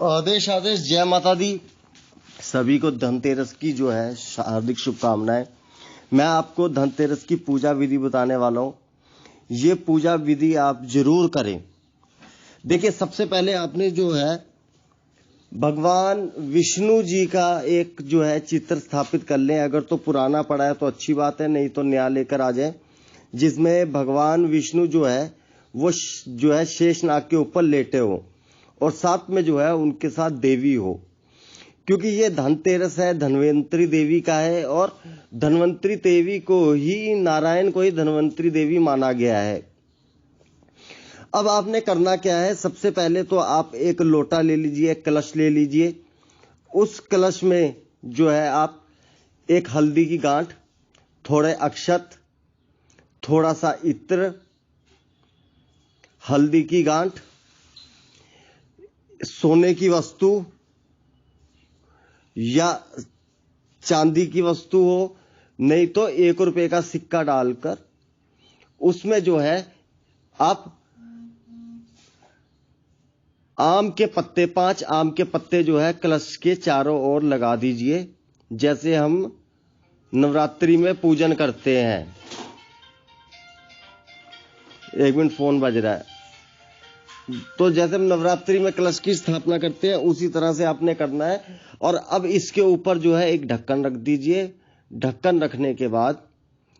आदेश आदेश जय माता दी। सभी को धनतेरस की जो है हार्दिक शुभकामनाएं। मैं आपको धनतेरस की पूजा विधि बताने वाला हूं। ये पूजा विधि आप जरूर करें। देखिए, सबसे पहले आपने जो है भगवान विष्णु जी का एक जो है चित्र स्थापित कर लें। अगर तो पुराना पड़ा है तो अच्छी बात है, नहीं तो नया लेकर आ जाए, जिसमें भगवान विष्णु जो है वो जो है शेषनाग के ऊपर लेटे हो और साथ में जो है उनके साथ देवी हो, क्योंकि ये धनतेरस है, धन्वंतरी देवी का है और धन्वंतरी देवी को ही, नारायण को ही धन्वंतरी देवी माना गया है। अब आपने करना क्या है, सबसे पहले तो आप एक लोटा ले लीजिए, एक कलश ले लीजिए। उस कलश में जो है आप एक हल्दी की गांठ, थोड़े अक्षत, थोड़ा सा इत्र, हल्दी की गांठ, सोने की वस्तु या चांदी की वस्तु हो, नहीं तो 1 रुपए का सिक्का डालकर उसमें जो है आप आम के पत्ते, 5 आम के पत्ते जो है कलश के चारों ओर लगा दीजिए, जैसे हम नवरात्रि में पूजन करते हैं। 1 मिनट, फोन बज रहा है। तो जैसे हम नवरात्रि में कलश की स्थापना करते हैं उसी तरह से आपने करना है। और अब इसके ऊपर जो है एक ढक्कन रख दीजिए। ढक्कन रखने के बाद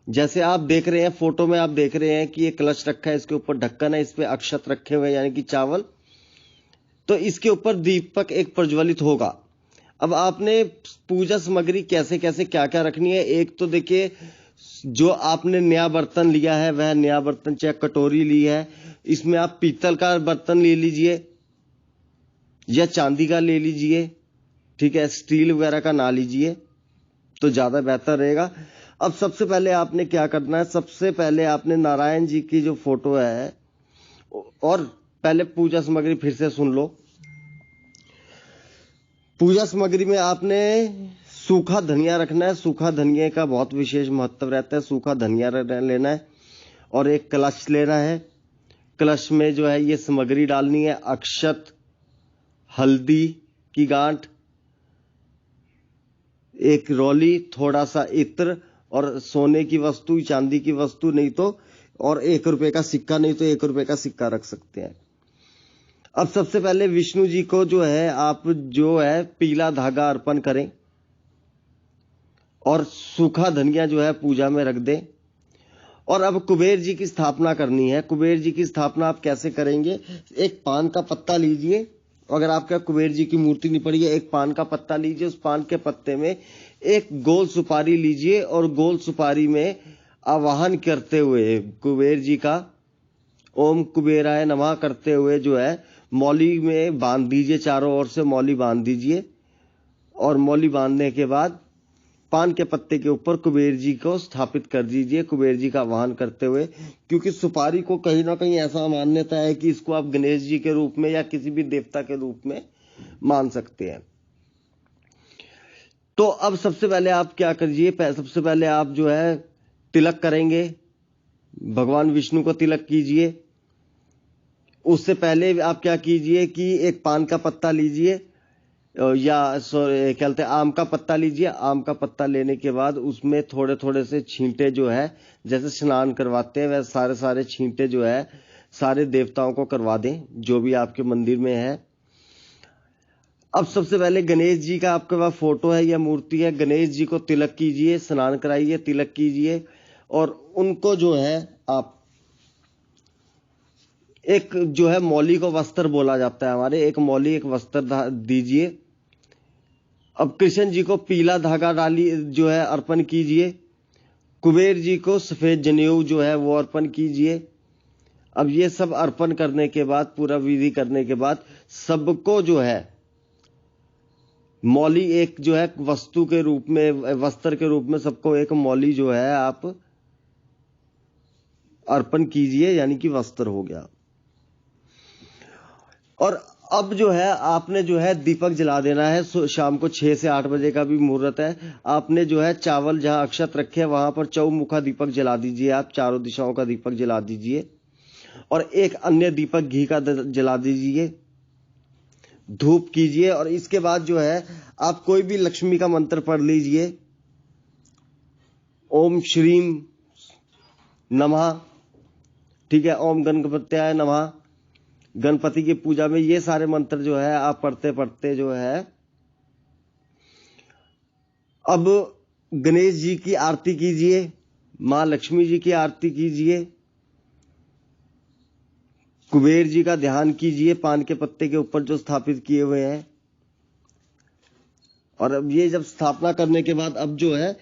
जैसे आप देख रहे हैं, फोटो में आप देख रहे हैं कि ये कलश रखा है, इसके ऊपर ढक्कन है, इस पे अक्षत रखे हुए यानी कि चावल। तो इसके ऊपर दीपक एक प्रज्वलित होगा। अब आपने पूजा सामग्री कैसे कैसे क्या क्या रखनी है। एक तो देखिए, जो आपने नया बर्तन लिया है वह नया बर्तन, चाहे कटोरी ली है, इसमें आप पीतल का बर्तन ले लीजिए या चांदी का ले लीजिए, ठीक है, स्टील वगैरह का ना लीजिए तो ज्यादा बेहतर रहेगा। अब सबसे पहले आपने क्या करना है, सबसे पहले आपने नारायण जी की जो फोटो है, और पहले पूजा सामग्री फिर से सुन लो। पूजा सामग्री में आपने सूखा धनिया रखना है। सूखा धनिया का बहुत विशेष महत्व रहता है। सूखा धनिया लेना है और एक कलश लेना है। कलश में जो है ये सामग्री डालनी है, अक्षत, हल्दी की गांठ, एक रोली, थोड़ा सा इत्र और सोने की वस्तु, चांदी की वस्तु नहीं तो, और 1 रुपए का सिक्का, नहीं तो 1 रुपए का सिक्का रख सकते हैं। अब सबसे पहले विष्णु जी को जो है आप जो है पीला धागा अर्पण करें और सूखा धनिया जो है पूजा में रख दें। और अब कुबेर जी की स्थापना करनी है। कुबेर जी की स्थापना आप कैसे करेंगे, एक पान का पत्ता लीजिए। अगर आपका कुबेर जी की मूर्ति नहीं पड़ी है, एक पान का पत्ता लीजिए। उस पान के पत्ते में एक गोल सुपारी लीजिए और गोल सुपारी में आवाहन करते हुए कुबेर जी का ओम कुबेराय नमः करते हुए जो है मौली में बांध दीजिए। चारों ओर से मौली बांध दीजिए और मौली बांधने के बाद पान के पत्ते के ऊपर कुबेर जी को स्थापित कर दीजिए, कुबेर जी का आह्वान करते हुए। क्योंकि सुपारी को कहीं ना कहीं ऐसा मान्यता है कि इसको आप गणेश जी के रूप में या किसी भी देवता के रूप में मान सकते हैं। तो अब सबसे पहले आप क्या करिए, सबसे पहले आप जो है तिलक करेंगे, भगवान विष्णु को तिलक कीजिए। उससे पहले आप क्या कीजिए कि एक पान का पत्ता लीजिए या क्या कहते हैं, आम का पत्ता लीजिए। आम का पत्ता लेने के बाद उसमें थोड़े थोड़े से छींटे जो है, जैसे स्नान करवाते हैं वैसे सारे सारे छींटे जो है सारे देवताओं को करवा दें, जो भी आपके मंदिर में है। अब सबसे पहले गणेश जी का आपके पास फोटो है या मूर्ति है, गणेश जी को तिलक कीजिए, स्नान कराइए, तिलक कीजिए और उनको जो है आप एक जो है मौली को वस्त्र बोला जाता है हमारे, एक मौली, एक वस्त्र दीजिए। अब कृष्ण जी को पीला धागा डाली जो है अर्पण कीजिए। कुबेर जी को सफेद जनेऊ जो है वो अर्पण कीजिए। अब ये सब अर्पण करने के बाद, पूरा विधि करने के बाद, सबको जो है मौली एक जो है वस्तु के रूप में, वस्त्र के रूप में सबको एक मौली जो है आप अर्पण कीजिए, यानी कि वस्त्र हो गया। और अब जो है आपने जो है दीपक जला देना है। शाम को 6 से 8 बजे का भी मुहूर्त है। आपने जो है चावल जहां अक्षत रखे हैं वहां पर चौमुखा दीपक जला दीजिए। आप चारों दिशाओं का दीपक जला दीजिए और एक अन्य दीपक घी का जला दीजिए। धूप कीजिए। और इसके बाद जो है आप कोई भी लक्ष्मी का मंत्र पढ़ लीजिए, ओम श्रीम नमः, ठीक है, ओम गणपत्याय नमः। गणपति की पूजा में ये सारे मंत्र जो है आप पढ़ते पढ़ते जो है अब गणेश जी की आरती कीजिए, मां लक्ष्मी जी की आरती कीजिए, कुबेर जी का ध्यान कीजिए पान के पत्ते के ऊपर जो स्थापित किए हुए हैं। और अब ये जब स्थापना करने के बाद अब जो है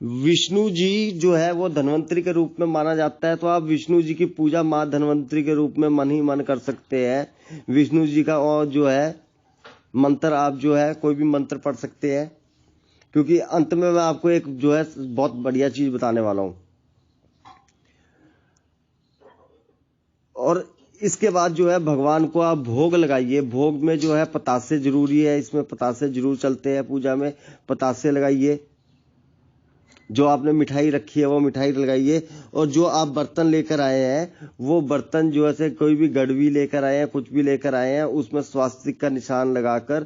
विष्णु जी जो है वो धन्वंतरी के रूप में माना जाता है, तो आप विष्णु जी की पूजा मां धन्वंतरी के रूप में मन ही मन कर सकते हैं। विष्णु जी का और जो है मंत्र आप जो है कोई भी मंत्र पढ़ सकते हैं, क्योंकि अंत में मैं आपको एक जो है बहुत बढ़िया चीज बताने वाला हूं। और इसके बाद जो है भगवान को आप भोग लगाइए। भोग में जो है पतासे जरूरी है, इसमें पतासे जरूर चलते हैं पूजा में, पतासे लगाइए। जो आपने मिठाई रखी है वो मिठाई लगाइए। और जो आप बर्तन लेकर आए हैं वो बर्तन जो है कोई भी गड़वी लेकर आए हैं, कुछ भी लेकर आए हैं, उसमें स्वास्तिक का निशान लगाकर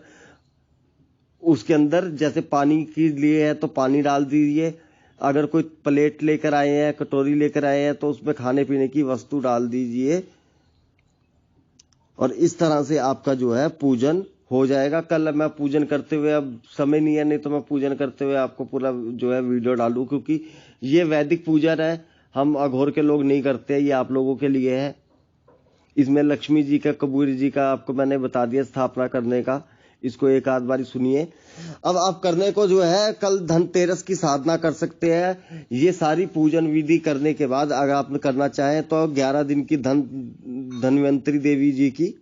उसके अंदर जैसे पानी के लिए है तो पानी डाल दीजिए। अगर कोई प्लेट लेकर आए हैं, कटोरी लेकर आए हैं, तो उसमें खाने पीने की वस्तु डाल दीजिए। और इस तरह से आपका जो है पूजन हो जाएगा। कल मैं पूजन करते हुए, अब समय नहीं है, नहीं तो मैं पूजन करते हुए आपको पूरा जो है वीडियो डालूं, क्योंकि ये वैदिक पूजन है, हम अघोर के लोग नहीं करते, ये आप लोगों के लिए है। इसमें लक्ष्मी जी का, कबीर जी का आपको मैंने बता दिया स्थापना करने का, इसको एक आध बारी सुनिए। अब आप करने को जो है कल धनतेरस की साधना कर सकते हैं। ये सारी पूजन विधि करने के बाद अगर आप करना चाहें तो 11 दिन की धन्वंतरी देवी जी की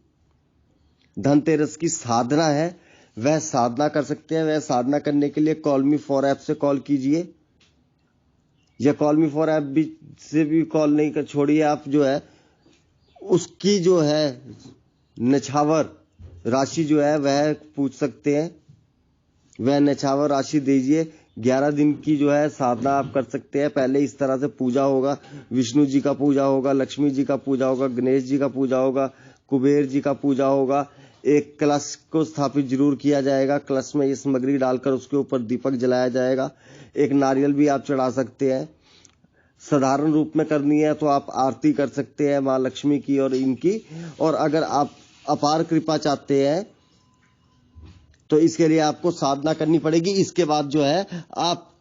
धनतेरस की साधना है, वह साधना कर सकते हैं। वह साधना करने के लिए कॉल मी फॉर ऐप से कॉल कीजिए, या कॉल मी फॉर ऐप से भी कॉल नहीं कर छोड़िए, आप जो है उसकी जो है नछावर राशि जो है वह पूछ सकते हैं, वह नछावर राशि दीजिए। 11 दिन की जो है साधना आप कर सकते हैं। पहले इस तरह से पूजा होगा, विष्णु जी का पूजा होगा, लक्ष्मी जी का पूजा होगा, गणेश जी का पूजा होगा, कुबेर जी का पूजा होगा। एक कलश को स्थापित जरूर किया जाएगा, कलश में ये सामग्री डालकर उसके ऊपर दीपक जलाया जाएगा। एक नारियल भी आप चढ़ा सकते हैं। साधारण रूप में करनी है तो आप आरती कर सकते हैं मां लक्ष्मी की और इनकी। और अगर आप अपार कृपा चाहते हैं तो इसके लिए आपको साधना करनी पड़ेगी। इसके बाद जो है आप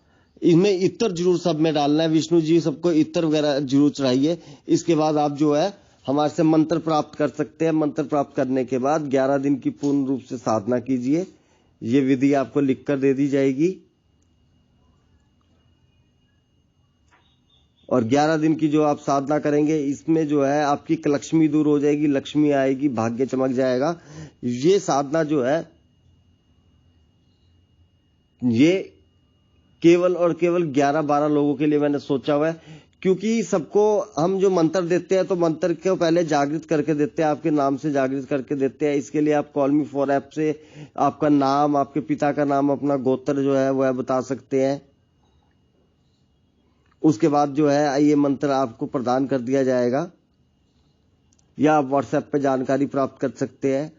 इसमें इत्र जरूर सब में डालना है, विष्णु जी सबको इत्र वगैरह जरूर चढ़ाइए। इसके बाद आप जो है हमारे से मंत्र प्राप्त कर सकते हैं। मंत्र प्राप्त करने के बाद 11 दिन की पूर्ण रूप से साधना कीजिए। ये विधि आपको लिखकर दे दी जाएगी। और 11 दिन की जो आप साधना करेंगे इसमें जो है आपकी लक्ष्मी दूर हो जाएगी, लक्ष्मी आएगी, भाग्य चमक जाएगा। ये साधना जो है ये केवल और केवल 11-12 लोगों के लिए मैंने सोचा हुआ है, क्योंकि सबको हम जो मंत्र देते हैं तो मंत्र को पहले जागृत करके देते हैं, आपके नाम से जागृत करके देते हैं। इसके लिए आप कॉल मी फॉर ऐप से आपका नाम, आपके पिता का नाम, अपना गोत्र जो है वह बता सकते हैं। उसके बाद जो है ये मंत्र आपको प्रदान कर दिया जाएगा, या आप व्हाट्सएप पे जानकारी प्राप्त कर सकते हैं।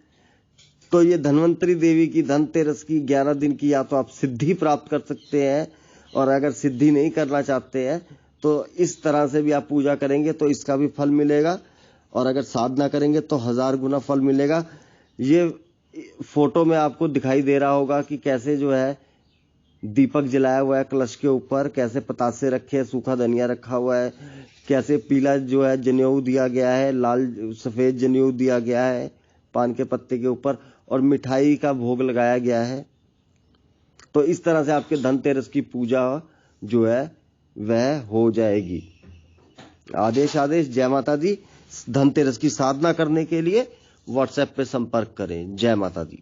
तो ये धन्वंतरी देवी की धनतेरस की 11 दिन की या तो आप सिद्धि प्राप्त कर सकते हैं, और अगर सिद्धि नहीं करना चाहते हैं तो इस तरह से भी आप पूजा करेंगे तो इसका भी फल मिलेगा। और अगर साधना करेंगे तो 1000 गुना फल मिलेगा। ये फोटो में आपको दिखाई दे रहा होगा कि कैसे जो है दीपक जलाया हुआ है कलश के ऊपर, कैसे पतासे रखे हैं, सूखा धनिया रखा हुआ है, कैसे पीला जो है जनेऊ दिया गया है, लाल सफेद जनेऊ दिया गया है पान के पत्ते के ऊपर, और मिठाई का भोग लगाया गया है। तो इस तरह से आपके धनतेरस की पूजा जो है वह हो जाएगी। आदेश आदेश। जय माता दी। धनतेरस की साधना करने के लिए व्हाट्सएप पे संपर्क करें। जय माता दी।